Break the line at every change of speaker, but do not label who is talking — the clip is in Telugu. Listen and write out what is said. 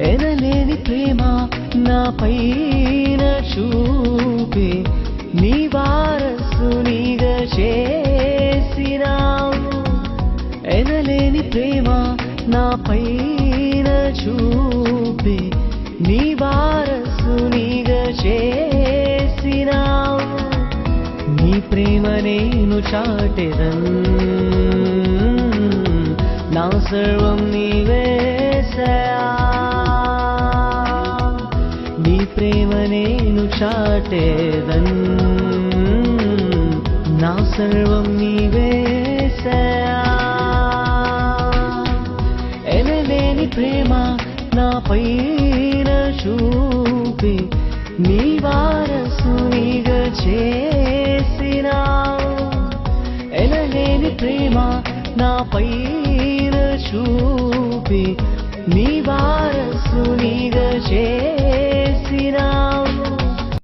ఎనలేని ప్రేమ నా పైన చూపి నీ వారసునిగా చేసినావు. ఎనలేని ప్రేమ నా పైన చూపి నీ వారసునిగా చేసినావు. నీ ప్రేమ నేను చాటెదన్, నా సర్వం నీవేసయా. నీ ప్రేమ నేను చాటెదన్, నా సర్వం నీవేసయా. ఎనలేని ప్రేమ నా పైన చూపి నీ వారసునిగా చేసినావు. ఎనలేని ప్రేమ నా పైన చూపి నీ వారసు